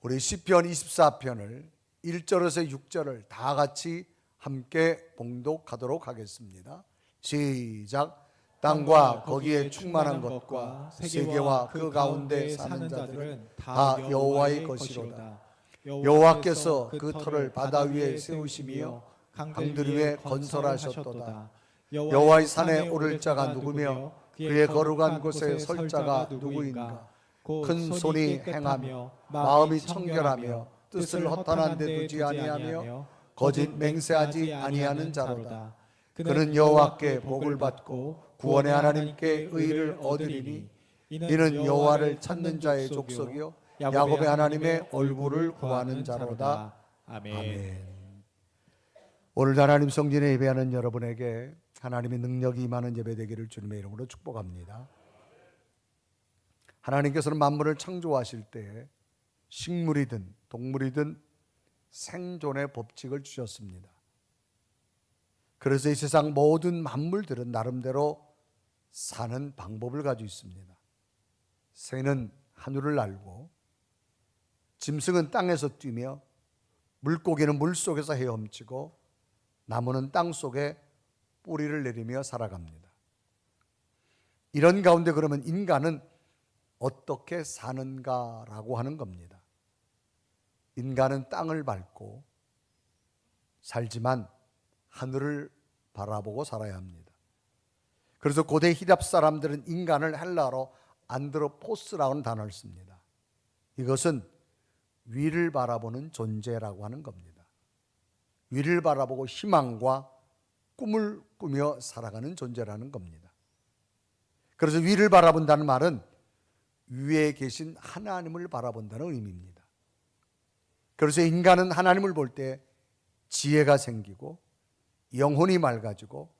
우리 시편 24편을 1절에서 6절을 다 같이 함께 봉독하도록 하겠습니다. 시작. 땅과 거기에 충만한 것과 세계와 그 가운데 사는 자들은 다 여호와의 것이로다. 여호와께서 그 터를 바다 위에 세우시며 강들 위에 건설하셨도다. 여호와의 산에 오를 자가 누구며 그의 거룩한 곳에 설 자가 누구인가. 큰 손이 행하며 마음이 청결하며 뜻을 허탄한 데 두지 아니하며 거짓 맹세하지 아니하는 자로다. 그는 여호와께 복을 받고 구원의 하나님께 의를 얻으리니 이는 여호와를 찾는 자의 족속이요 야곱의 하나님의 얼굴을 구하는 자로다. 아멘. 오늘 하나님 성전에 예배하는 여러분에게 하나님의 능력이 임하는 예배 되기를 주님의 이름으로 축복합니다. 하나님께서는 만물을 창조하실 때 식물이든 동물이든 생존의 법칙을 주셨습니다. 그래서 이 세상 모든 만물들은 나름대로 사는 방법을 가지고 있습니다. 새는 하늘을 날고 짐승은 땅에서 뛰며 물고기는 물속에서 헤엄치고 나무는 땅속에 뿌리를 내리며 살아갑니다. 이런 가운데 그러면 인간은 어떻게 사는가라고 하는 겁니다. 인간은 땅을 밟고 살지만 하늘을 바라보고 살아야 합니다. 그래서 고대 히랍 사람들은 인간을 헬라어로 안드로포스라고 하는 단어를 씁니다. 이것은 위를 바라보는 존재라고 하는 겁니다. 위를 바라보고 희망과 꿈을 꾸며 살아가는 존재라는 겁니다. 그래서 위를 바라본다는 말은 위에 계신 하나님을 바라본다는 의미입니다. 그래서 인간은 하나님을 볼 때 지혜가 생기고 영혼이 맑아지고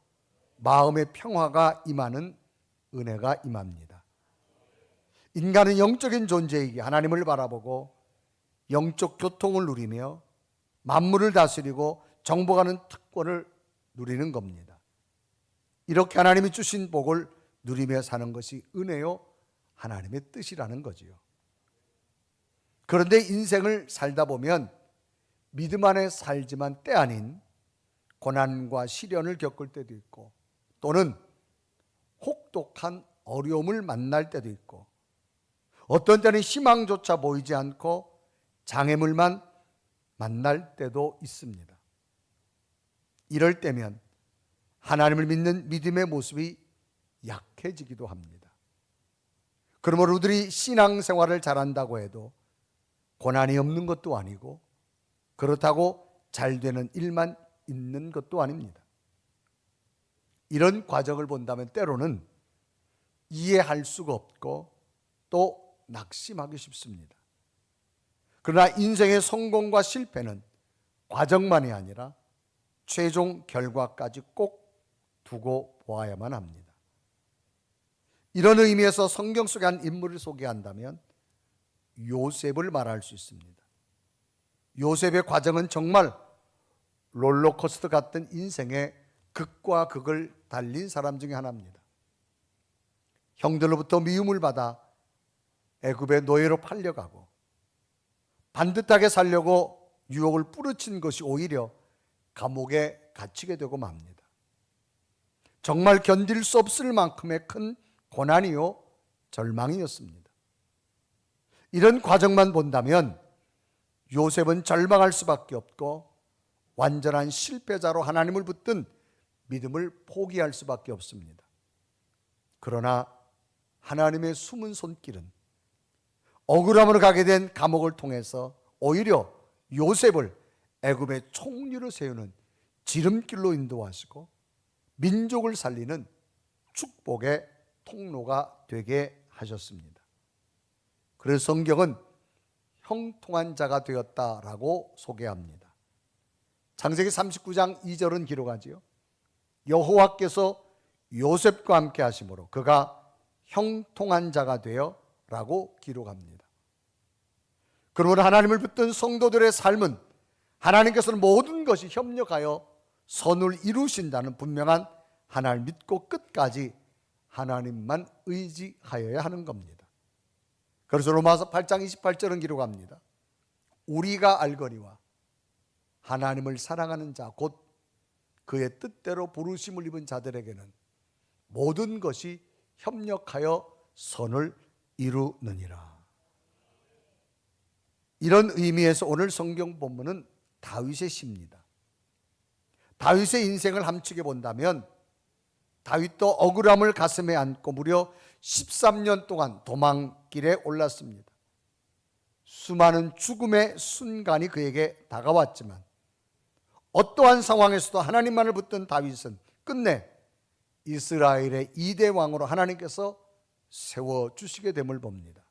마음의 평화가 임하는 은혜가 임합니다. 인간은 영적인 존재이기에 하나님을 바라보고 영적 교통을 누리며 만물을 다스리고 정복하는 특권을 누리는 겁니다. 이렇게 하나님이 주신 복을 누리며 사는 것이 은혜요 하나님의 뜻이라는 거지요. 그런데 인생을 살다 보면 믿음 안에 살지만 때 아닌 고난과 시련을 겪을 때도 있고 또는 혹독한 어려움을 만날 때도 있고 어떤 때는 희망조차 보이지 않고 장애물만 만날 때도 있습니다. 이럴 때면 하나님을 믿는 믿음의 모습이 약해지기도 합니다. 그러므로 우리들이 신앙생활을 잘한다고 해도 고난이 없는 것도 아니고 그렇다고 잘 되는 일만 있는 것도 아닙니다. 이런 과정을 본다면 때로는 이해할 수가 없고 또 낙심하기 쉽습니다. 그러나 인생의 성공과 실패는 과정만이 아니라 최종 결과까지 꼭 두고 보아야만 합니다. 이런 의미에서 성경 속의 한 인물을 소개한다면 요셉을 말할 수 있습니다. 요셉의 과정은 정말 롤러코스터 같은 인생의 극과 극을 달린 사람 중에 하나입니다. 형들로부터 미움을 받아 애굽의 노예로 팔려가고 반듯하게 살려고 유혹을 뿌리친 것이 오히려 감옥에 갇히게 되고 맙니다. 정말 견딜 수 없을 만큼의 큰 고난이요 절망이었습니다. 이런 과정만 본다면 요셉은 절망할 수밖에 없고 완전한 실패자로 하나님을 붙든 믿음을 포기할 수밖에 없습니다. 그러나 하나님의 숨은 손길은 억울함으로 가게 된 감옥을 통해서 오히려 요셉을 애굽의 총리로 세우는 지름길로 인도하시고 민족을 살리는 축복의 통로가 되게 하셨습니다. 그래서 성경은 형통한 자가 되었다라고 소개합니다. 창세기 39장 2절은 기록하지요. 여호와께서 요셉과 함께 하심으로 그가 형통한 자가 되어 라고 기록합니다. 그러므로 하나님을 붙든 성도들의 삶은 하나님께서는 모든 것이 협력하여 선을 이루신다는 분명한 하나님을 믿고 끝까지 하나님만 의지하여야 하는 겁니다. 그래서 로마서 8장 28절은 기록합니다. 우리가 알거니와 하나님을 사랑하는 자 곧 그의 뜻대로 부르심을 입은 자들에게는 모든 것이 협력하여 선을 이루느니라. 이런 의미에서 오늘 성경 본문은 다윗의 시입니다. 다윗의 인생을 함축해 본다면 다윗도 억울함을 가슴에 안고 무려 13년 동안 도망길에 올랐습니다. 수많은 죽음의 순간이 그에게 다가왔지만 어떠한 상황에서도 하나님만을 붙든 다윗은 끝내 이스라엘의 2대 왕으로 하나님께서 세워주시게 됨을 봅니다.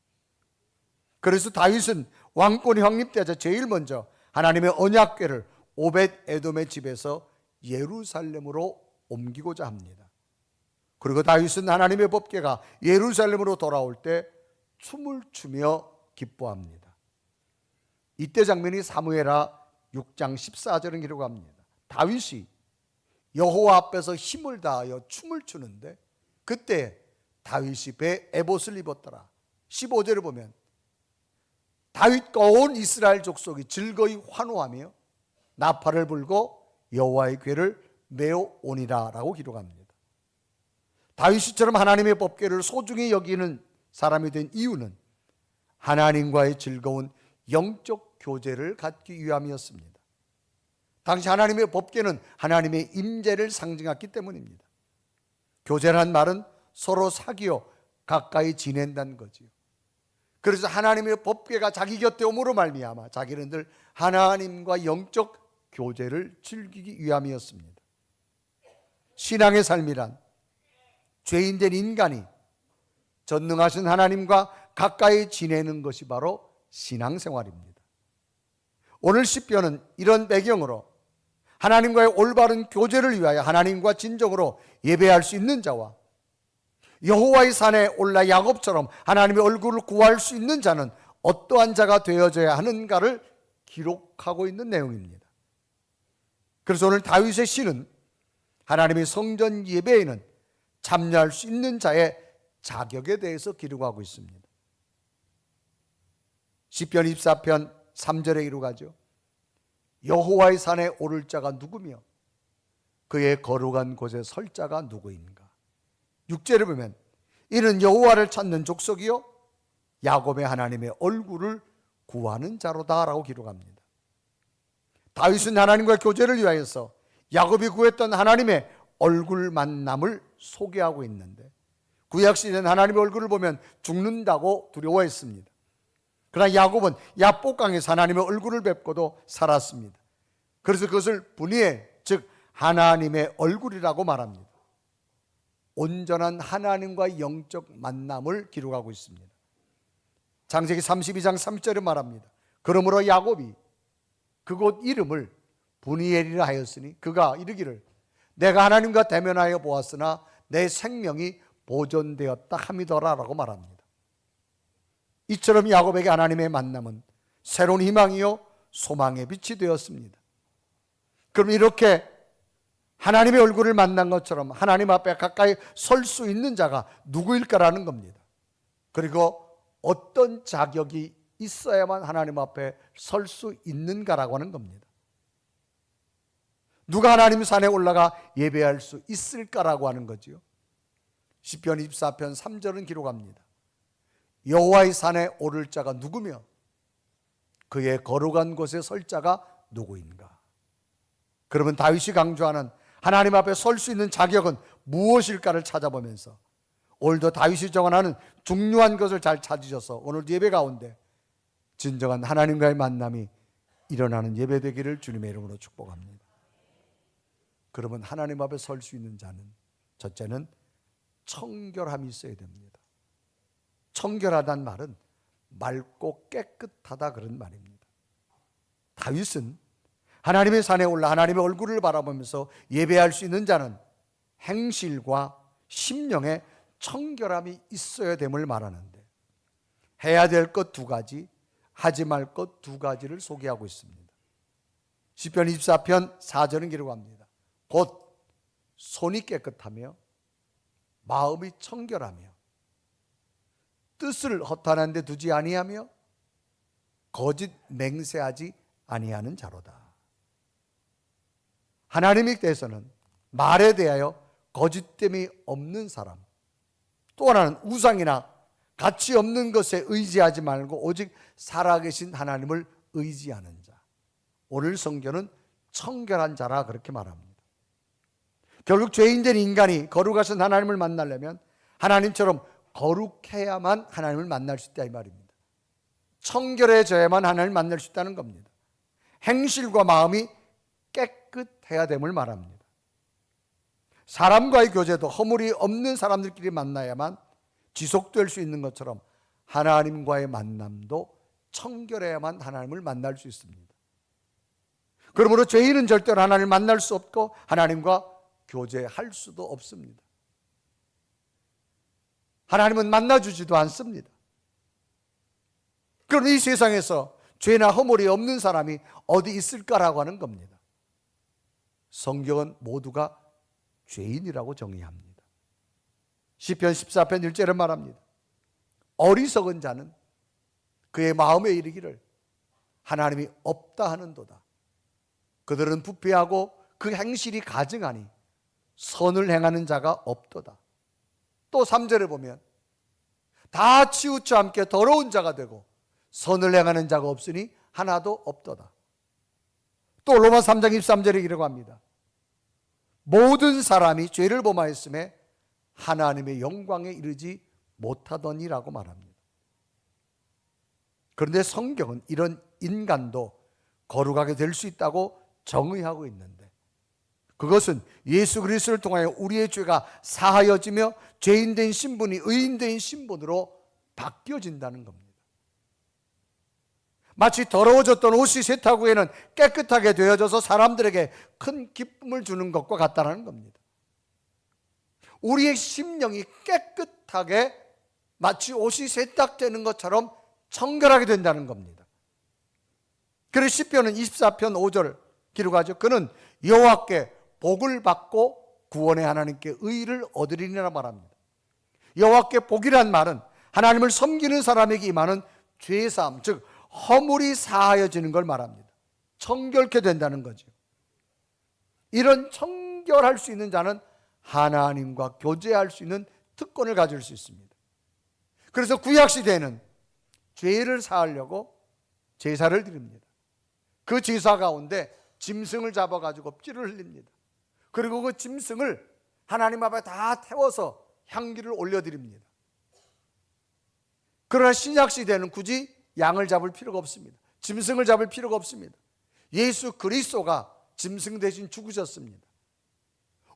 그래서 다윗은 왕권이 확립되자 제일 먼저 하나님의 언약궤를 오벳 에돔의 집에서 예루살렘으로 옮기고자 합니다. 그리고 다윗은 하나님의 법궤가 예루살렘으로 돌아올 때 춤을 추며 기뻐합니다. 이때 장면이 사무엘하 6장 14절은 기록합니다. 다윗이 여호와 앞에서 힘을 다하여 춤을 추는데 그때 다윗이 배에 에봇을 입었더라. 15절을 보면 다윗과 온 이스라엘 족속이 즐거이 환호하며 나팔을 불고 여호와의 궤를 메어오니라 라고 기록합니다. 다윗이처럼 하나님의 법궤를 소중히 여기는 사람이 된 이유는 하나님과의 즐거운 영적 교제를 갖기 위함이었습니다. 당시 하나님의 법궤는 하나님의 임재를 상징했기 때문입니다. 교제라는 말은 서로 사귀어 가까이 지낸다는 거지요. 그래서 하나님의 법궤가 자기 곁에 오므로 말미암아 자기는 늘 하나님과 영적 교제를 즐기기 위함이었습니다. 신앙의 삶이란 죄인된 인간이 전능하신 하나님과 가까이 지내는 것이 바로 신앙생활입니다. 오늘 시편은 이런 배경으로 하나님과의 올바른 교제를 위하여 하나님과 진정으로 예배할 수 있는 자와 여호와의 산에 올라 야곱처럼 하나님의 얼굴을 구할 수 있는 자는 어떠한 자가 되어져야 하는가를 기록하고 있는 내용입니다. 그래서 오늘 다윗의 시는 하나님의 성전 예배에는 참여할 수 있는 자의 자격에 대해서 기록하고 있습니다. 시편 24편 3절에 기록하죠. 여호와의 산에 오를 자가 누구며 그의 거룩한 곳에 설 자가 누구인가. 6절에 보면 이는 여호와를 찾는 족속이요 야곱의 하나님의 얼굴을 구하는 자로다 라고 기록합니다. 다윗은 하나님과 교제를 위하여서 야곱이 구했던 하나님의 얼굴 만남을 소개하고 있는데 구약시대는 하나님의 얼굴을 보면 죽는다고 두려워했습니다. 그러나 야곱은 야복강에서 하나님의 얼굴을 뵙고도 살았습니다. 그래서 그것을 분이엘, 즉 하나님의 얼굴이라고 말합니다. 온전한 하나님과 영적 만남을 기록하고 있습니다. 창세기 32장 3절에 말합니다. 그러므로 야곱이 그곳 이름을 분이엘이라 하였으니 그가 이르기를 내가 하나님과 대면하여 보았으나 내 생명이 보존되었다 함이더라 라고 말합니다. 이처럼 야곱에게 하나님의 만남은 새로운 희망이요 소망의 빛이 되었습니다. 그럼 이렇게 하나님의 얼굴을 만난 것처럼 하나님 앞에 가까이 설 수 있는 자가 누구일까라는 겁니다. 그리고 어떤 자격이 있어야만 하나님 앞에 설 수 있는가라고 하는 겁니다. 누가 하나님 산에 올라가 예배할 수 있을까라고 하는 거지요. 시편 24편 3절은 기록합니다. 여호와의 산에 오를 자가 누구며 그의 거룩한 곳에 설 자가 누구인가. 그러면 다윗이 강조하는 하나님 앞에 설 수 있는 자격은 무엇일까를 찾아보면서 오늘도 다윗이 정언하는 중요한 것을 잘 찾으셔서 오늘 예배 가운데 진정한 하나님과의 만남이 일어나는 예배 되기를 주님의 이름으로 축복합니다. 그러면 하나님 앞에 설 수 있는 자는 첫째는 청결함이 있어야 됩니다. 청결하다는 말은 맑고 깨끗하다 그런 말입니다. 다윗은 하나님의 산에 올라 하나님의 얼굴을 바라보면서 예배할 수 있는 자는 행실과 심령에 청결함이 있어야 됨을 말하는데 해야 될 것 두 가지, 하지 말 것 두 가지를 소개하고 있습니다. 시편 24편 4절은 기록합니다. 곧 손이 깨끗하며 마음이 청결하며 뜻을 허탄한 데 두지 아니하며 거짓 맹세하지 아니하는 자로다. 하나님에 대해서는 말에 대하여 거짓됨이 없는 사람, 또 하나는 우상이나 가치 없는 것에 의지하지 말고 오직 살아계신 하나님을 의지하는 자. 오늘 성경은 청결한 자라 그렇게 말합니다. 결국 죄인된 인간이 거룩하신 하나님을 만나려면 하나님처럼 거룩해야만 하나님을 만날 수 있다 이 말입니다. 청결해져야만 하나님을 만날 수 있다는 겁니다. 행실과 마음이 깨끗해야 됨을 말합니다. 사람과의 교제도 허물이 없는 사람들끼리 만나야만 지속될 수 있는 것처럼 하나님과의 만남도 청결해야만 하나님을 만날 수 있습니다. 그러므로 죄인은 절대로 하나님을 만날 수 없고 하나님과 교제할 수도 없습니다. 하나님은 만나주지도 않습니다. 그럼 이 세상에서 죄나 허물이 없는 사람이 어디 있을까라고 하는 겁니다. 성경은 모두가 죄인이라고 정의합니다. 시편 14편 1절에 말합니다. 어리석은 자는 그의 마음에 이르기를 하나님이 없다 하는도다. 그들은 부패하고 그 행실이 가증하니 선을 행하는 자가 없도다. 또 3절에 보면 다 치우쳐 함께 더러운 자가 되고 선을 행하는 자가 없으니 하나도 없도다. 또 로마 3장 23절에 이라고 합니다. 모든 사람이 죄를 범하였음에 하나님의 영광에 이르지 못하더니라고 말합니다. 그런데 성경은 이런 인간도 거룩하게 될 수 있다고 정의하고 있는데, 그것은 예수 그리스도를 통하여 우리의 죄가 사하여지며 죄인된 신분이 의인된 신분으로 바뀌어진다는 겁니다. 마치 더러워졌던 옷이 세탁 후에는 깨끗하게 되어져서 사람들에게 큰 기쁨을 주는 것과 같다는 겁니다. 우리의 심령이 깨끗하게 마치 옷이 세탁되는 것처럼 청결하게 된다는 겁니다. 그래서 시편은 24편 5절 기록하죠. 그는 여호와께 복을 받고 구원의 하나님께 의를 얻으리라 말합니다. 여호와께 복이란 말은 하나님을 섬기는 사람에게 임하는 죄사함, 즉 허물이 사하여지는 걸 말합니다. 청결케 된다는 거죠. 이런 청결할 수 있는 자는 하나님과 교제할 수 있는 특권을 가질 수 있습니다. 그래서 구약시대에는 죄를 사하려고 제사를 드립니다. 그 제사 가운데 짐승을 잡아가지고 피를 흘립니다. 그리고 그 짐승을 하나님 앞에 다 태워서 향기를 올려드립니다. 그러나 신약시대는 굳이 양을 잡을 필요가 없습니다. 짐승을 잡을 필요가 없습니다. 예수 그리스도가 짐승 대신 죽으셨습니다.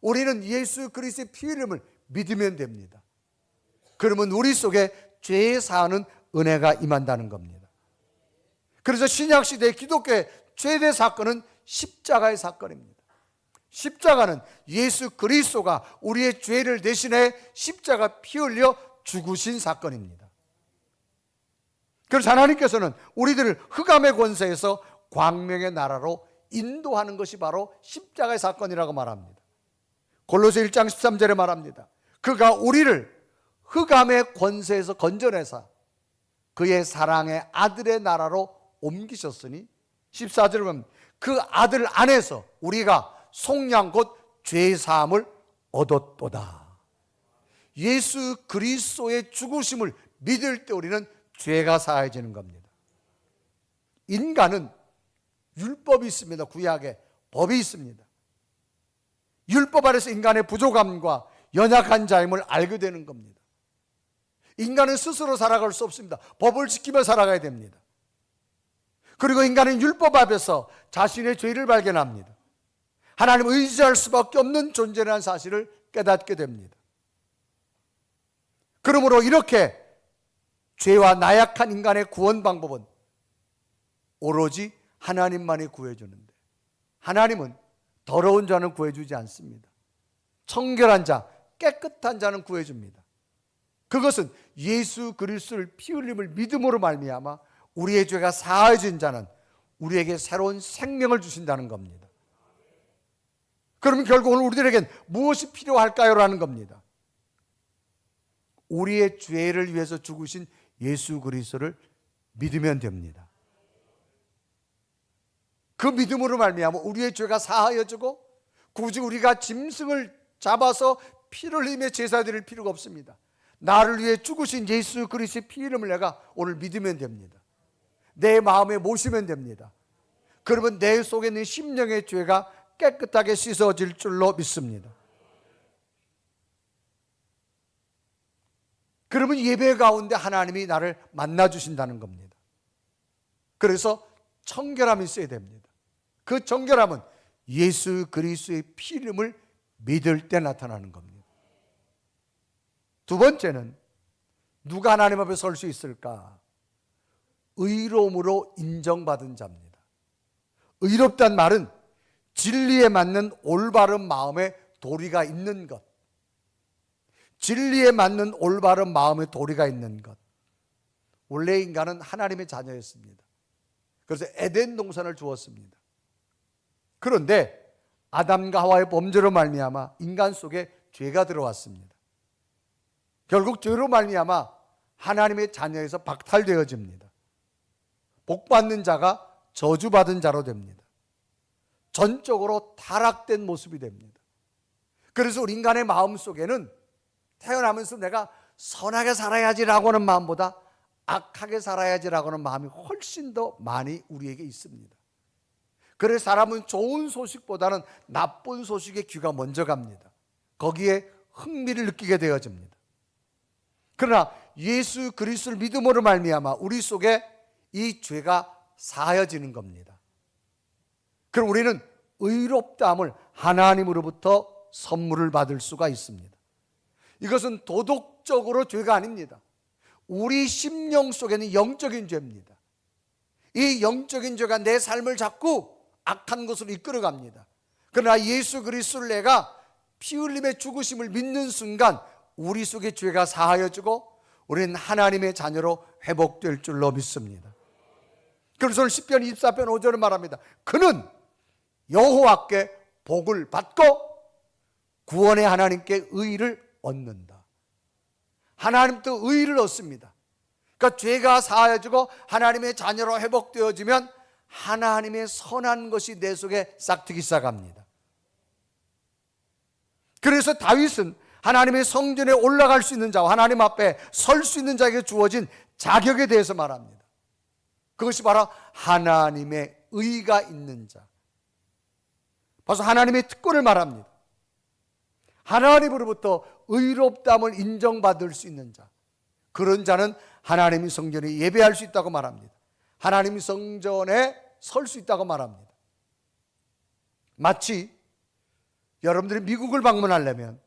우리는 예수 그리스도의 피 흘림을 믿으면 됩니다. 그러면 우리 속에 죄 사하는 은혜가 임한다는 겁니다. 그래서 신약시대의 기독교의 최대 사건은 십자가의 사건입니다. 십자가는 예수 그리스도가 우리의 죄를 대신해 십자가 피 흘려 죽으신 사건입니다. 그래서 하나님께서는 우리들을 흑암의 권세에서 광명의 나라로 인도하는 것이 바로 십자가의 사건이라고 말합니다. 골로새 1장 13절에 말합니다. 그가 우리를 흑암의 권세에서 건져내사 그의 사랑의 아들의 나라로 옮기셨으니 14절에 보면 그 아들 안에서 우리가 속량 곧 죄사함을 얻었도다. 예수 그리스도의 죽으심을 믿을 때 우리는 죄가 사해지는 겁니다. 인간은 율법이 있습니다. 구약에 법이 있습니다. 율법 아래서 인간의 부족함과 연약한 자임을 알게 되는 겁니다. 인간은 스스로 살아갈 수 없습니다. 법을 지키며 살아가야 됩니다. 그리고 인간은 율법 앞에서 자신의 죄를 발견합니다. 하나님을 의지할 수밖에 없는 존재라는 사실을 깨닫게 됩니다. 그러므로 이렇게 죄와 나약한 인간의 구원 방법은 오로지 하나님만이 구해주는데, 하나님은 더러운 자는 구해주지 않습니다. 청결한 자, 깨끗한 자는 구해줍니다. 그것은 예수 그리스도를 피 흘림을 믿음으로 말미암아 우리의 죄가 사해진 자는 우리에게 새로운 생명을 주신다는 겁니다. 그러면 결국 오늘 우리들에겐 무엇이 필요할까요? 라는 겁니다. 우리의 죄를 위해서 죽으신 예수 그리스도를 믿으면 됩니다. 그 믿음으로 말미암아 우리의 죄가 사하여지고 굳이 우리가 짐승을 잡아서 피를 흘리며 제사 드릴 필요가 없습니다. 나를 위해 죽으신 예수 그리스도의 피 이름을 내가 오늘 믿으면 됩니다. 내 마음에 모시면 됩니다. 그러면 내 속에 있는 심령의 죄가 깨끗하게 씻어질 줄로 믿습니다. 그러면 예배 가운데 하나님이 나를 만나주신다는 겁니다. 그래서 청결함이 있어야 됩니다. 그 청결함은 예수 그리스도의 피 이름을 믿을 때 나타나는 겁니다. 두 번째는 누가 하나님 앞에 설 수 있을까? 의로움으로 인정받은 자입니다. 의롭다는 말은 진리에 맞는 올바른 마음에 도리가 있는 것, 진리에 맞는 올바른 마음에 도리가 있는 것. 원래 인간은 하나님의 자녀였습니다. 그래서 에덴 동산을 주었습니다. 그런데 아담과 하와의 범죄로 말미암아 인간 속에 죄가 들어왔습니다. 결국 죄로 말미암아 하나님의 자녀에서 박탈되어집니다. 복받는 자가 저주받은 자로 됩니다. 전적으로 타락된 모습이 됩니다. 그래서 우리 인간의 마음속에는 태어나면서 내가 선하게 살아야지라고 하는 마음보다 악하게 살아야지라고 하는 마음이 훨씬 더 많이 우리에게 있습니다. 그래서 사람은 좋은 소식보다는 나쁜 소식에 귀가 먼저 갑니다. 거기에 흥미를 느끼게 되어집니다. 그러나 예수 그리스도를 믿음으로 말미암아 우리 속에 이 죄가 사하여지는 겁니다. 그럼 우리는 의롭다함을 하나님으로부터 선물을 받을 수가 있습니다. 이것은 도덕적으로 죄가 아닙니다. 우리 심령 속에는 영적인 죄입니다. 이 영적인 죄가 내 삶을 자꾸 악한 것으로 이끌어갑니다. 그러나 예수 그리스도를 내가 피 흘림의 죽으심을 믿는 순간 우리 속의 죄가 사하여지고 우리는 하나님의 자녀로 회복될 줄로 믿습니다. 그래서 오늘 시편 24편 5절을 말합니다. 그는 여호와께 복을 받고 구원의 하나님께 의를 얻는다. 하나님도 의를 얻습니다. 그러니까 죄가 사하여지고 하나님의 자녀로 회복되어지면 하나님의 선한 것이 내 속에 싹트기 시작합니다. 그래서 다윗은 하나님의 성전에 올라갈 수 있는 자와 하나님 앞에 설 수 있는 자에게 주어진 자격에 대해서 말합니다. 그것이 바로 하나님의 의가 있는 자. 벌써 하나님의 특권을 말합니다. 하나님으로부터 의롭다함을 인정받을 수 있는 자, 그런 자는 하나님의 성전에 예배할 수 있다고 말합니다. 하나님의 성전에 설 수 있다고 말합니다. 마치 여러분들이 미국을 방문하려면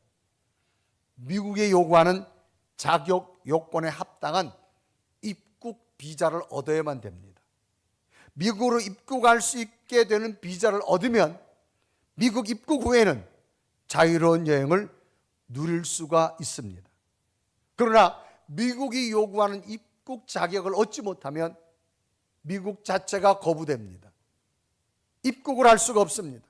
미국에 요구하는 자격 요건에 합당한 입국 비자를 얻어야만 됩니다. 미국으로 입국할 수 있게 되는 비자를 얻으면 미국 입국 후에는 자유로운 여행을 누릴 수가 있습니다. 그러나 미국이 요구하는 입국 자격을 얻지 못하면 미국 자체가 거부됩니다. 입국을 할 수가 없습니다.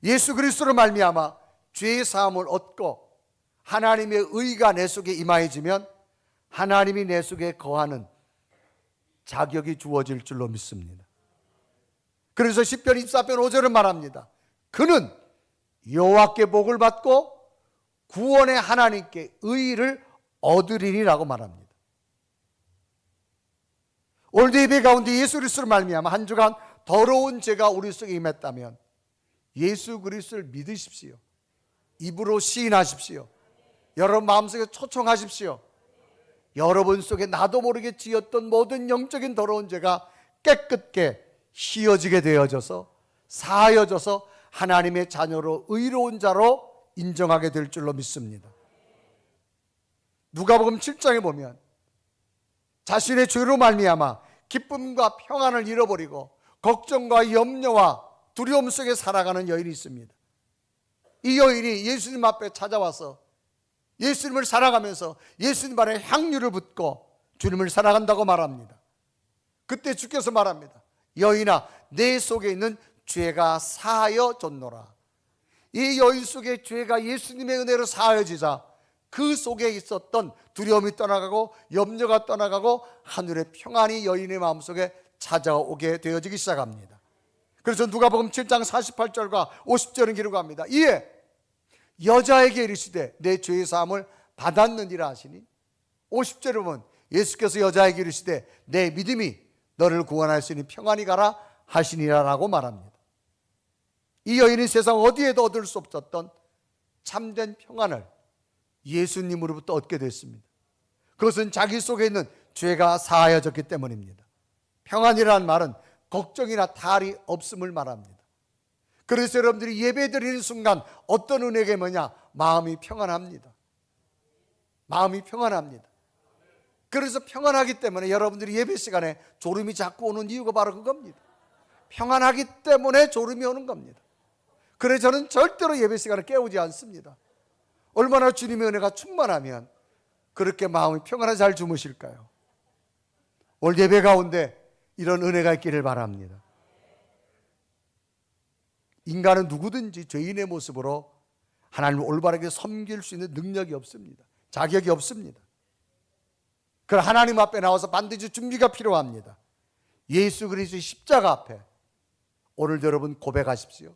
예수 그리스도로 말미암아 죄의 사함을 얻고 하나님의 의가 내 속에 임하여지면 하나님이 내 속에 거하는 자격이 주어질 줄로 믿습니다. 그래서 시편 24편 5절은 말합니다. 그는 여호와께 복을 받고 구원의 하나님께 의를 얻으리니라고 말합니다. 오늘도 예배 가운데 예수 그리스도를 말미암아 한 주간 더러운 죄가 우리 속에 임했다면 예수 그리스도를 믿으십시오. 입으로 시인하십시오. 여러분 마음속에 초청하십시오. 여러분 속에 나도 모르게 지었던 모든 영적인 더러운 죄가 깨끗게 휘어지게 되어져서 사하여져서 하나님의 자녀로 의로운 자로 인정하게 될 줄로 믿습니다. 누가복음 7장에 보면 자신의 죄로 말미암아 기쁨과 평안을 잃어버리고 걱정과 염려와 두려움 속에 살아가는 여인이 있습니다. 이 여인이 예수님 앞에 찾아와서 예수님을 살아가면서 예수님 안에 향유를 붓고 주님을 살아간다고 말합니다. 그때 주께서 말합니다. 여인아, 내 속에 있는 죄가 사하여졌노라. 이 여인 속의 죄가 예수님의 은혜로 사하여지자 그 속에 있었던 두려움이 떠나가고 염려가 떠나가고 하늘의 평안이 여인의 마음속에 찾아오게 되어지기 시작합니다. 그래서 누가복음 7장 48절과 50절은 기록합니다. 이에 여자에게 이르시되 내 죄의 사함을 받았느니라 하시니, 50절에 보면 예수께서 여자에게 이르시되 내 믿음이 너를 구원할 수 있는 평안히 가라 하시니라라고 말합니다. 이 여인이 세상 어디에도 얻을 수 없었던 참된 평안을 예수님으로부터 얻게 됐습니다. 그것은 자기 속에 있는 죄가 사하여졌기 때문입니다. 평안이라는 말은 걱정이나 탈이 없음을 말합니다. 그래서 여러분들이 예배 드리는 순간 어떤 은혜가 뭐냐? 마음이 평안합니다. 마음이 평안합니다. 그래서 평안하기 때문에 여러분들이 예배 시간에 졸음이 자꾸 오는 이유가 바로 그겁니다. 평안하기 때문에 졸음이 오는 겁니다. 그래서 저는 절대로 예배 시간에 깨우지 않습니다. 얼마나 주님의 은혜가 충만하면 그렇게 마음이 평안하게 잘 주무실까요? 오늘 예배 가운데 이런 은혜가 있기를 바랍니다. 인간은 누구든지 죄인의 모습으로 하나님을 올바르게 섬길 수 있는 능력이 없습니다. 자격이 없습니다. 그러나 하나님 앞에 나와서 반드시 준비가 필요합니다. 예수 그리스도의 십자가 앞에 오늘도 여러분 고백하십시오.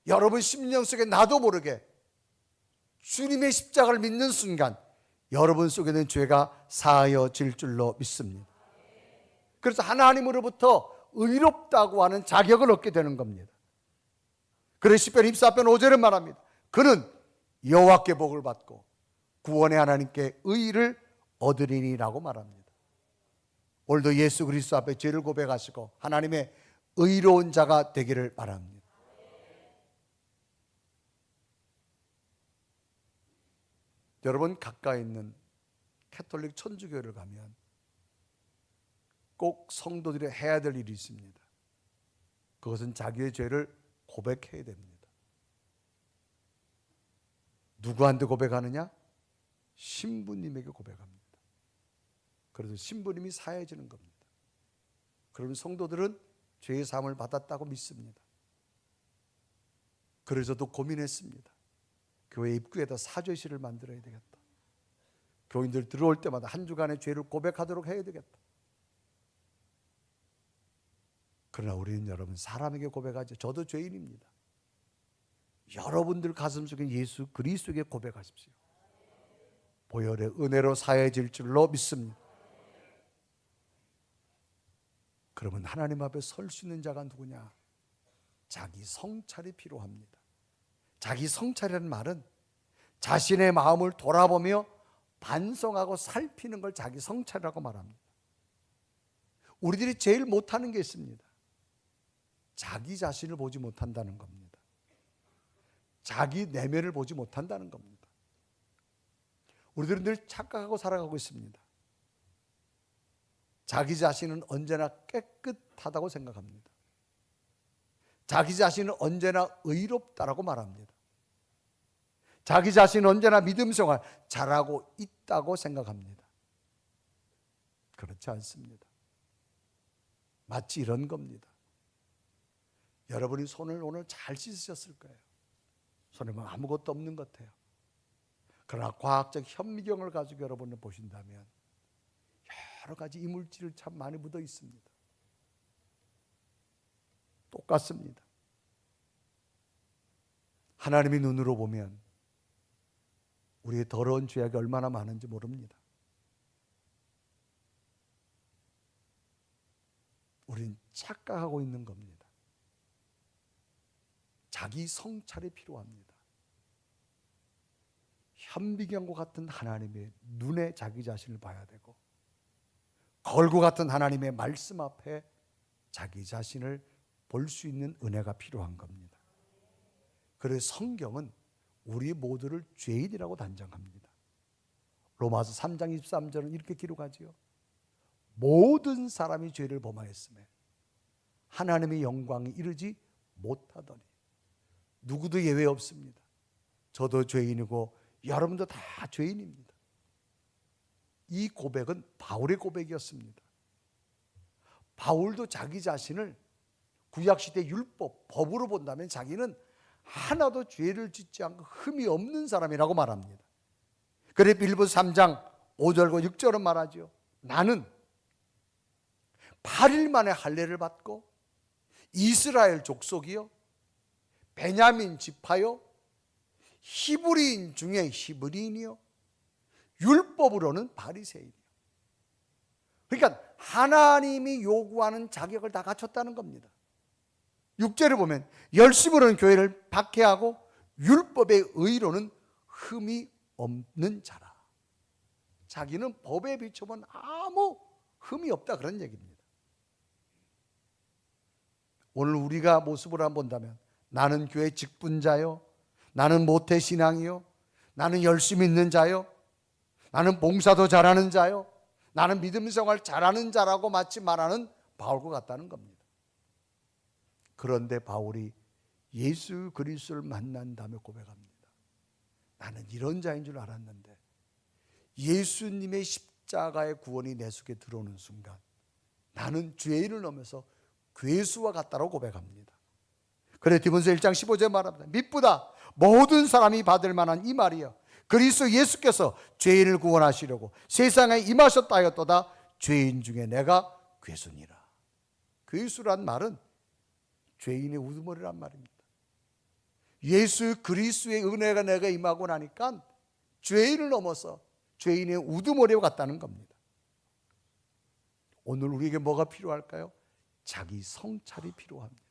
여러분 심령 속에 나도 모르게 주님의 십자가를 믿는 순간 여러분 속에는 죄가 사하여질 줄로 믿습니다. 그래서 하나님으로부터 의롭다고 하는 자격을 얻게 되는 겁니다. 그래서 시편 24편 5절은 말합니다. 그는 여호와께 복을 받고 구원의 하나님께 의를 얻으리니라고 말합니다. 오늘도 예수 그리스도 앞에 죄를 고백하시고 하나님의 의로운 자가 되기를 바랍니다. 여러분 가까이 있는 캐톨릭 천주교를 가면 꼭 성도들이 해야 될 일이 있습니다. 그것은 자기의 죄를 고백해야 됩니다. 누구한테 고백하느냐? 신부님에게 고백합니다. 그래서 신부님이 사해지는 겁니다. 그러면 성도들은 죄의 사함을 받았다고 믿습니다. 그래서 또 고민했습니다. 교회 입구에다 사죄실을 만들어야 되겠다. 교인들 들어올 때마다 한 주간의 죄를 고백하도록 해야 되겠다. 그러나 우리는 여러분 사람에게 고백하죠. 저도 죄인입니다. 여러분들 가슴속에 예수 그리스도에게 고백하십시오. 보혈의 은혜로 사해질 줄로 믿습니다. 그러면 하나님 앞에 설 수 있는 자가 누구냐? 자기 성찰이 필요합니다. 자기 성찰이라는 말은 자신의 마음을 돌아보며 반성하고 살피는 걸 자기 성찰이라고 말합니다. 우리들이 제일 못하는 게 있습니다. 자기 자신을 보지 못한다는 겁니다. 자기 내면을 보지 못한다는 겁니다. 우리들은 늘 착각하고 살아가고 있습니다. 자기 자신은 언제나 깨끗하다고 생각합니다. 자기 자신은 언제나 의롭다라고 말합니다. 자기 자신은 언제나 믿음 생활 잘하고 있다고 생각합니다. 그렇지 않습니다. 마치 이런 겁니다. 여러분이 손을 오늘 잘 씻으셨을 거예요. 손에 뭐 아무것도 없는 것 같아요. 그러나 과학적 현미경을 가지고 여러분을 보신다면 여러 가지 이물질이 참 많이 묻어 있습니다. 똑같습니다. 하나님의 눈으로 보면 우리의 더러운 죄악이 얼마나 많은지 모릅니다. 우리는 착각하고 있는 겁니다. 자기 성찰이 필요합니다. 현미경과 같은 하나님의 눈에 자기 자신을 봐야 되고 거울과 같은 하나님의 말씀 앞에 자기 자신을 볼 수 있는 은혜가 필요한 겁니다. 그래서 성경은 우리 모두를 죄인이라고 단정합니다. 로마서 3장 23절은 이렇게 기록하지요. 모든 사람이 죄를 범하였으며 하나님의 영광이 이르지 못하더니. 누구도 예외 없습니다. 저도 죄인이고 여러분도 다 죄인입니다. 이 고백은 바울의 고백이었습니다. 바울도 자기 자신을 구약시대 율법, 법으로 본다면 자기는 하나도 죄를 짓지 않고 흠이 없는 사람이라고 말합니다. 그래 빌립보서 3장 5절과 6절은 말하죠. 나는 8일 만에 할례를 받고 이스라엘 족속이요, 베냐민 지파요, 히브리인 중에 히브리인이요, 율법으로는 바리새인이요. 그러니까 하나님이 요구하는 자격을 다 갖췄다는 겁니다. 6절을 보면 열심으로는 교회를 박해하고 율법의 의로는 흠이 없는 자라. 자기는 법에 비춰보면 아무 흠이 없다, 그런 얘기입니다. 오늘 우리가 모습을 한번 본다면 나는 교회 직분자요, 나는 모태신앙이요, 나는 열심히 있는 자요, 나는 봉사도 잘하는 자요, 나는 믿음 생활 잘하는 자라고 마치 말하는 바울과 같다는 겁니다. 그런데 바울이 예수 그리스도를 만난 다음에 고백합니다. 나는 이런 자인 줄 알았는데 예수님의 십자가의 구원이 내 속에 들어오는 순간 나는 죄인을 넘어서 괴수와 같다고 고백합니다. 그래 디모데서 1장 15절에 말합니다. 미쁘다 모든 사람이 받을 만한 이 말이여 그리스도 예수께서 죄인을 구원하시려고 세상에 임하셨다 하였도다. 죄인 중에 내가 괴수니라. 괴수란 말은 죄인의 우두머리란 말입니다. 예수 그리스도의 은혜가 내가 임하고 나니까 죄인을 넘어서 죄인의 우두머리와 같다는 겁니다. 오늘 우리에게 뭐가 필요할까요? 자기 성찰이 필요합니다.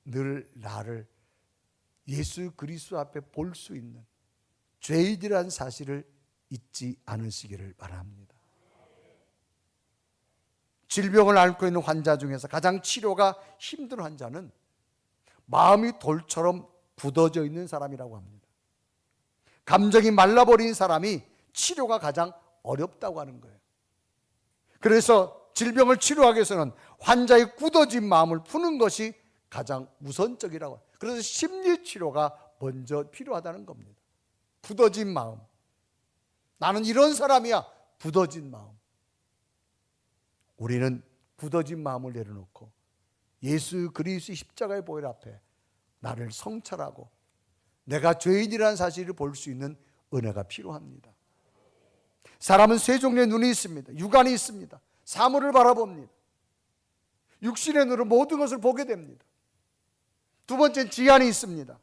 늘 나를 예수 그리스도 앞에 볼 수 있는 죄인이라는 사실을 잊지 않으시기를 바랍니다. 질병을 앓고 있는 환자 중에서 가장 치료가 힘든 환자는 마음이 돌처럼 굳어져 있는 사람이라고 합니다. 감정이 말라버린 사람이 치료가 가장 어렵다고 하는 거예요. 그래서 질병을 치료하기 위해서는 환자의 굳어진 마음을 푸는 것이 가장 우선적이라고 해요. 그래서 심리치료가 먼저 필요하다는 겁니다. 굳어진 마음, 나는 이런 사람이야, 굳어진 마음. 우리는 굳어진 마음을 내려놓고 예수 그리스도의 십자가의 보혈 앞에 나를 성찰하고 내가 죄인이라는 사실을 볼 수 있는 은혜가 필요합니다. 사람은 세 종류의 눈이 있습니다. 육안이 있습니다. 사물을 바라봅니다. 육신의 눈으로 모든 것을 보게 됩니다. 두 번째는 지안이 있습니다.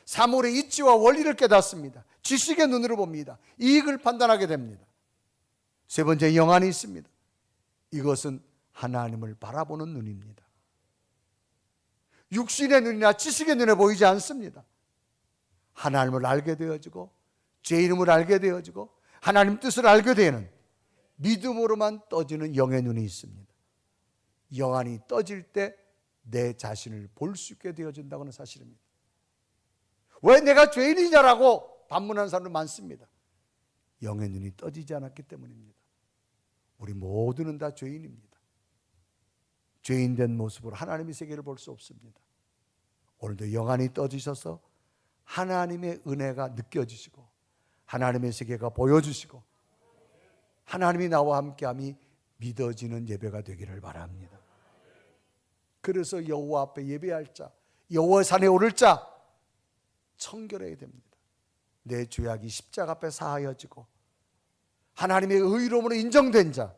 사물의 이치와 원리를 깨닫습니다. 지식의 눈으로 봅니다. 이익을 판단하게 됩니다. 세 번째 영안이 있습니다. 이것은 하나님을 바라보는 눈입니다. 육신의 눈이나 지식의 눈에 보이지 않습니다. 하나님을 알게 되어지고 죄 이름을 알게 되어지고 하나님 뜻을 알게 되는 믿음으로만 떠지는 영의 눈이 있습니다. 영안이 떠질 때 내 자신을 볼 수 있게 되어진다고 하는 사실입니다. 왜 내가 죄인이냐라고 반문하는 사람들 많습니다. 영의 눈이 떠지지 않았기 때문입니다. 우리 모두는 다 죄인입니다. 죄인된 모습으로 하나님의 세계를 볼 수 없습니다. 오늘도 영안이 떠지셔서 하나님의 은혜가 느껴지시고 하나님의 세계가 보여주시고 하나님이 나와 함께함이 믿어지는 예배가 되기를 바랍니다. 그래서 여호와 앞에 예배할 자, 여호와 산에 오를 자 청결해야 됩니다. 내 죄악이 십자가 앞에 사하여지고 하나님의 의로움으로 인정된 자,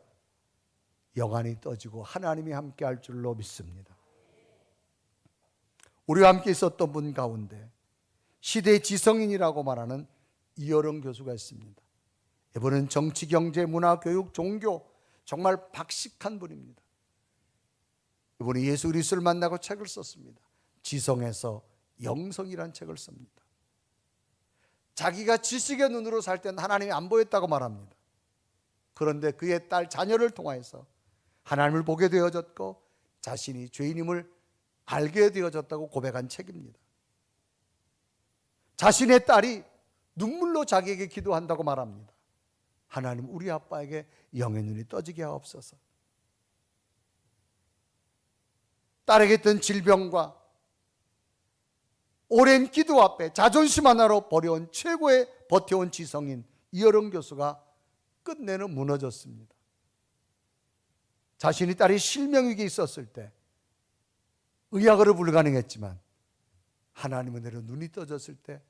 영안이 떠지고 하나님이 함께할 줄로 믿습니다. 우리와 함께 있었던 분 가운데 시대의 지성인이라고 말하는 이어령 교수가 있습니다. 이분은 정치, 경제, 문화, 교육, 종교 정말 박식한 분입니다. 이분이 예수 그리스도를 만나고 책을 썼습니다. 지성에서 영성이라는 책을 씁니다. 자기가 지식의 눈으로 살 때는 하나님이 안 보였다고 말합니다. 그런데 그의 딸 자녀를 통하여서 하나님을 보게 되어졌고 자신이 죄인임을 알게 되어졌다고 고백한 책입니다. 자신의 딸이 눈물로 자기에게 기도한다고 말합니다. 하나님, 우리 아빠에게 영의 눈이 떠지게 하옵소서. 딸에게 있던 질병과 오랜 기도 앞에 자존심 하나로 버려온 최고의 버텨온 지성인 이어령 교수가 끝내는 무너졌습니다. 자신이 딸이 실명위기에 있었을 때 의학으로 불가능했지만 하나님의 은혜로 눈이 떠졌을 때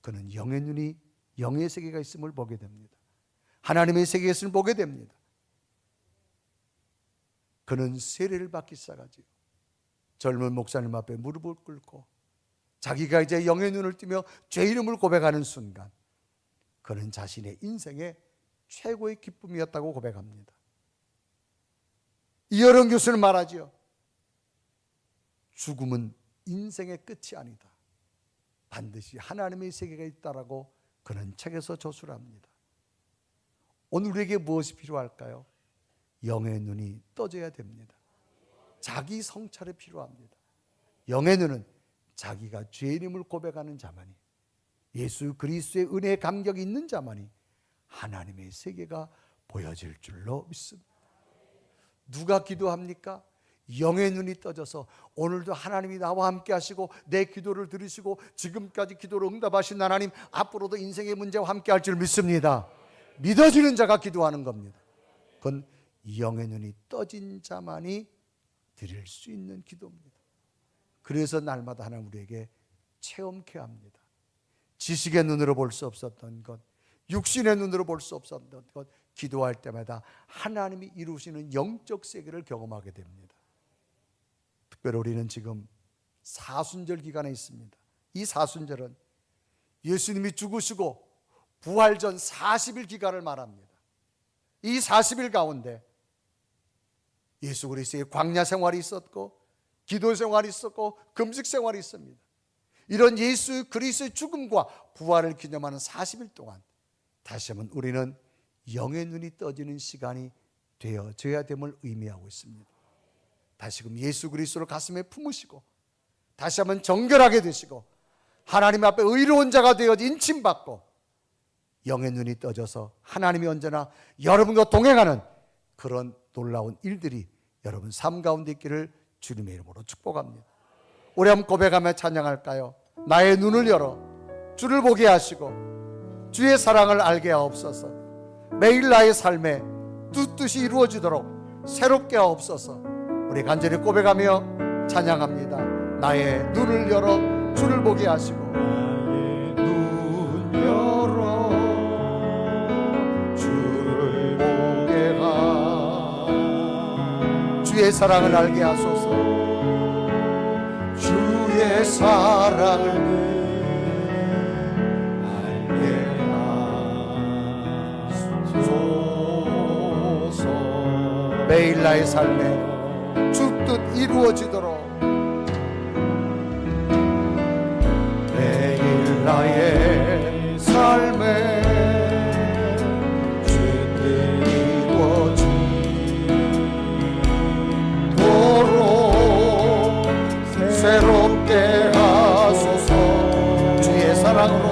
그는 영의 눈이, 영의 세계가 있음을 보게 됩니다. 하나님의 세계에 있음을 보게 됩니다. 그는 세례를 받기 시작하지요. 젊은 목사님 앞에 무릎을 꿇고 자기가 이제 영의 눈을 뜨며 죄 이름을 고백하는 순간 그는 자신의 인생의 최고의 기쁨이었다고 고백합니다. 이어른 교수는 말하지요. 죽음은 인생의 끝이 아니다. 반드시 하나님의 세계가 있다라고 그는 책에서 저술을 합니다. 오늘 우리에게 무엇이 필요할까요? 영의 눈이 떠져야 됩니다. 자기 성찰이 필요합니다. 영의 눈은 자기가 죄인임을 고백하는 자만이, 예수 그리스도의 은혜의 감격이 있는 자만이 하나님의 세계가 보여질 줄로 믿습니다. 누가 기도합니까? 영의 눈이 떠져서 오늘도 하나님이 나와 함께 하시고 내 기도를 들으시고 지금까지 기도를 응답하신 하나님, 앞으로도 인생의 문제와 함께 할 줄 믿습니다. 믿어지는 자가 기도하는 겁니다. 그건 영의 눈이 떠진 자만이 드릴 수 있는 기도입니다. 그래서 날마다 하나님 우리에게 체험케 합니다. 지식의 눈으로 볼 수 없었던 것, 육신의 눈으로 볼 수 없었던 것, 기도할 때마다 하나님이 이루시는 영적 세계를 경험하게 됩니다. 특별히 우리는 지금 사순절 기간에 있습니다. 이 사순절은 예수님이 죽으시고 부활 전 40일 기간을 말합니다. 이 40일 가운데 예수 그리스도의 광야 생활이 있었고 기도 생활이 있었고 금식 생활이 있습니다. 이런 예수 그리스도의 죽음과 부활을 기념하는 40일 동안 다시 한번 우리는 영의 눈이 떠지는 시간이 되어져야 됨을 의미하고 있습니다. 다시금 예수 그리스도를 가슴에 품으시고 다시 한번 정결하게 되시고 하나님 앞에 의로운 자가 되어 인침받고 영의 눈이 떠져서 하나님이 언제나 여러분과 동행하는 그런 놀라운 일들이 여러분 삶 가운데 있기를 주님의 이름으로 축복합니다. 우리 한번 고백하며 찬양할까요? 나의 눈을 열어 주를 보게 하시고 주의 사랑을 알게 하옵소서. 매일 나의 삶에 두 뜻이 이루어지도록 새롭게 하옵소서. 우리 간절히 고백하며 찬양합니다. 나의 눈을 열어 주를 보게 하시고 나의 눈 열어 주를 보게 하 주의 사랑을 알게 하소서. 주의 사랑을 알게 하소서. 매일 나의 삶에 주 뜻 이루어지도록 매일 나의 삶에 주 뜻 이루어지도록 새롭게 하소서. 주의 사랑으로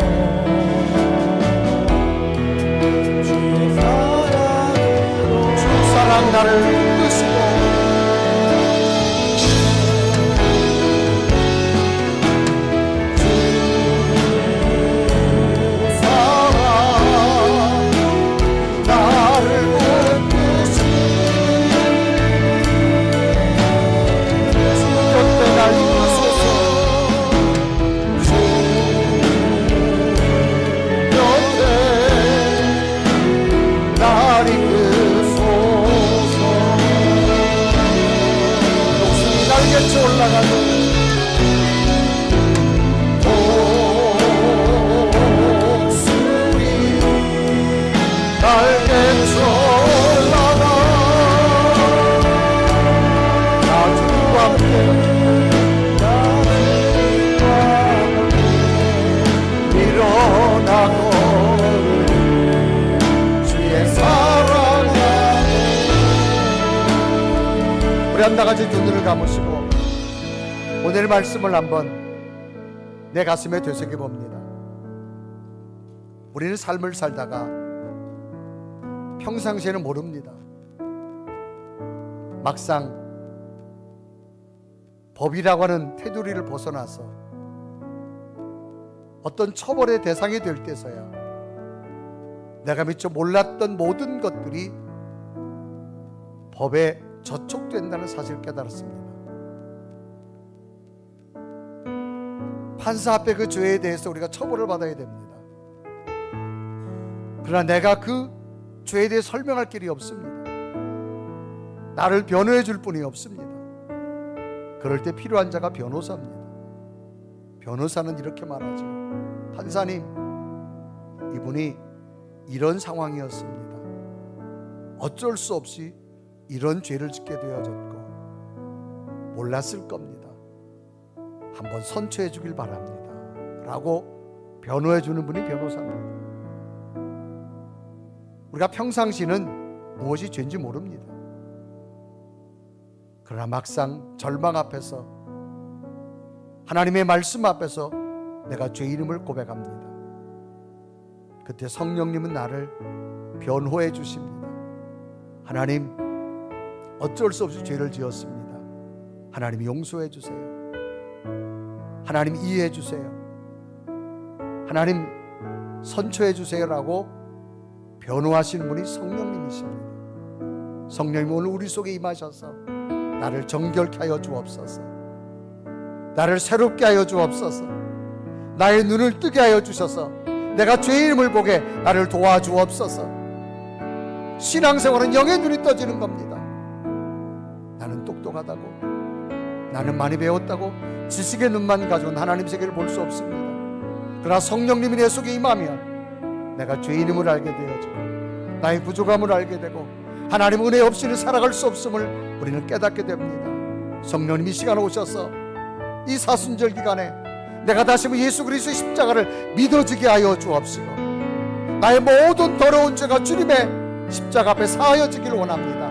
주의 사랑으로 주 사랑 나를 이끄시고 다 같이 두 눈을 감으시고 오늘 말씀을 한번 내 가슴에 되새겨 봅니다. 우리는 삶을 살다가 평상시에는 모릅니다. 막상 법이라고 하는 테두리를 벗어나서 어떤 처벌의 대상이 될 때서야 내가 미처 몰랐던 모든 것들이 법에 저촉된다는 사실을 깨달았습니다. 판사 앞에 그 죄에 대해서 우리가 처벌을 받아야 됩니다. 그러나 내가 그 죄에 대해 설명할 길이 없습니다. 나를 변호해 줄 분이 없습니다. 그럴 때 필요한 자가 변호사입니다. 변호사는 이렇게 말하죠. 판사님, 이분이 이런 상황이었습니다. 어쩔 수 없이 이런 죄를 짓게 되어졌고 몰랐을 겁니다. 한번 선처해 주길 바랍니다 라고 변호해 주는 분이 변호사입니다. 우리가 평상시는 무엇이 죄인지 모릅니다. 그러나 막상 절망 앞에서, 하나님의 말씀 앞에서 내가 죄인임을 고백합니다. 그때 성령님은 나를 변호해 주십니다. 하나님, 어쩔 수 없이 죄를 지었습니다. 하나님 용서해 주세요. 하나님 이해해 주세요. 하나님 선처해 주세요 라고 변호하시는 분이 성령님이십니다. 성령님 오늘 우리 속에 임하셔서 나를 정결케 하여 주옵소서. 나를 새롭게 하여 주옵소서. 나의 눈을 뜨게 하여 주셔서 내가 죄인임을 보게 나를 도와주옵소서. 신앙생활은 영의 눈이 떠지는 겁니다. 나는 똑똑하다고, 나는 많이 배웠다고 지식의 눈만 가지고는 하나님 세계를 볼 수 없습니다. 그러나 성령님이 내 속에 임하면 내가 죄인임을 알게 되어지고 나의 부족함을 알게 되고 하나님 은혜 없이는 살아갈 수 없음을 우리는 깨닫게 됩니다. 성령님이 시간에 오셔서 이 사순절 기간에 내가 다시 한번 예수 그리스도의 십자가를 믿어지게 하여 주옵시고 나의 모든 더러운 죄가 주님의 십자가 앞에 사하여지기를 원합니다.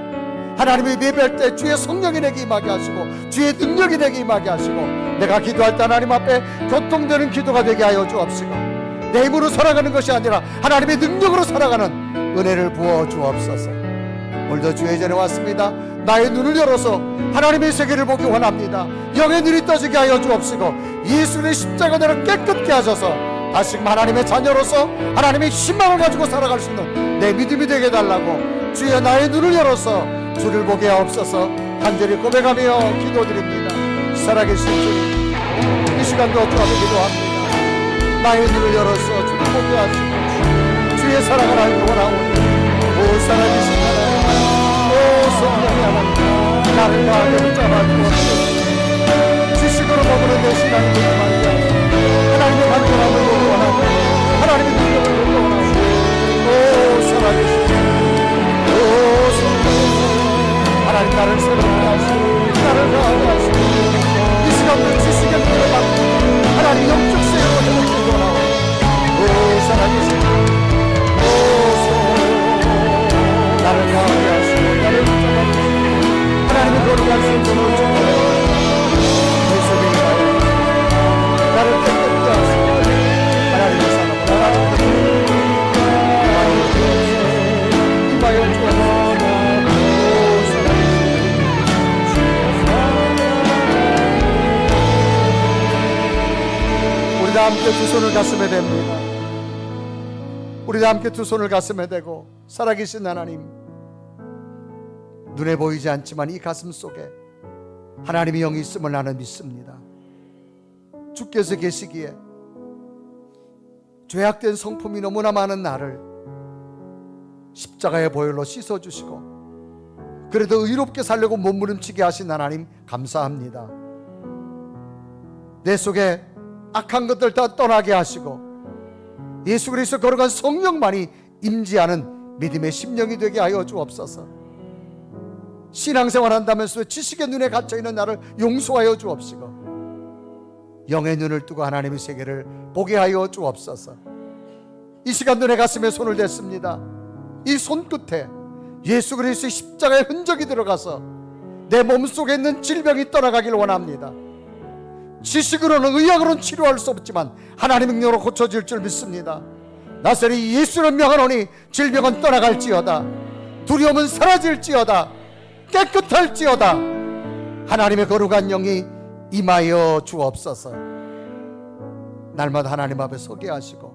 하나님이 예배할 때 주의 성령이 내게 임하게 하시고 주의 능력이 내게 임하게 하시고 내가 기도할 때 하나님 앞에 교통되는 기도가 되게 하여 주옵시고 내 힘으로 살아가는 것이 아니라 하나님의 능력으로 살아가는 은혜를 부어 주옵소서. 오늘도 주의 전에 왔습니다. 나의 눈을 열어서 하나님의 세계를 보기 원합니다. 영의 눈이 떠지게 하여 주옵시고 예수의 십자가 나를 깨끗게 하셔서 다시금 하나님의 자녀로서 하나님의 희망을 가지고 살아갈 수 있는 내 믿음이 되게 해달라고 주여 나의 눈을 열어서 주를 보게 하옵소서. 간절히 고백하며 기도드립니다. 살아계신 주님, 이 시간도 주님께 기도합니다. 나의 눈을 열어서 주를 보게 하시고 주의 사랑을 알고 원하오니 오 살아계신 하나님, 오 성령의 하나님, 나를 마음에 붙잡아주옵소서. 지식으로 머무는 내 시간이 되지 말게 하시고 하나님의 간절함을 보고 원하고 하나님의 능력을 보고 원하고 오 살아계신 오 성령의 하나님, 나를 새롭게 하시고 나를 강하게 하시고 이 시간도 지식의 눈을 받고 하나님 영적 세계로 회복되게 원하고 오 살아계신 오 성령 나를 강하게 하시고 나를 붙잡아주시고 하나님의 거룩한 성전으로 축복하여 내 속에 임하여 나를 깨끗게 하시고 하나님의 사랑을 나라를 임하여 주옵소서. 우리 다 함께 두 손을 가슴에 댑니다. 우리 다 함께 두 손을 가슴에 대고 살아계신 하나님, 눈에 보이지 않지만 이 가슴 속에 하나님의 영이 있음을 나는 믿습니다. 주께서 계시기에 죄악된 성품이 너무나 많은 나를 십자가의 보혈로 씻어주시고 그래도 의롭게 살려고 몸부림치게 하신 하나님 감사합니다. 내 속에 악한 것들 다 떠나게 하시고 예수 그리스도 거룩한 성령만이 임재하는 믿음의 심령이 되게 하여 주옵소서. 신앙생활 한다면서 지식의 눈에 갇혀있는 나를 용서하여 주옵시고 영의 눈을 뜨고 하나님의 세계를 보게 하여 주옵소서. 이 시간도 내 가슴에 손을 댔습니다. 이 손끝에 예수 그리스도의 십자가의 흔적이 들어가서 내 몸속에 있는 질병이 떠나가길 원합니다. 지식으로는 의학으로는 치료할 수 없지만 하나님의 능력으로 고쳐질 줄 믿습니다. 나사렛 예수는 명하노니 질병은 떠나갈지어다, 두려움은 사라질지어다, 깨끗할지어다. 하나님의 거룩한 영이 임하여 주옵소서. 날마다 하나님 앞에 서게 하시고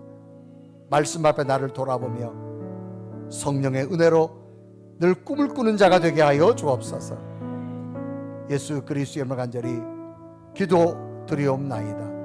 말씀 앞에 나를 돌아보며 성령의 은혜로 늘 꿈을 꾸는 자가 되게 하여 주옵소서. 예수 그리스도의 이름으로 간절히 기도드리옵나이다.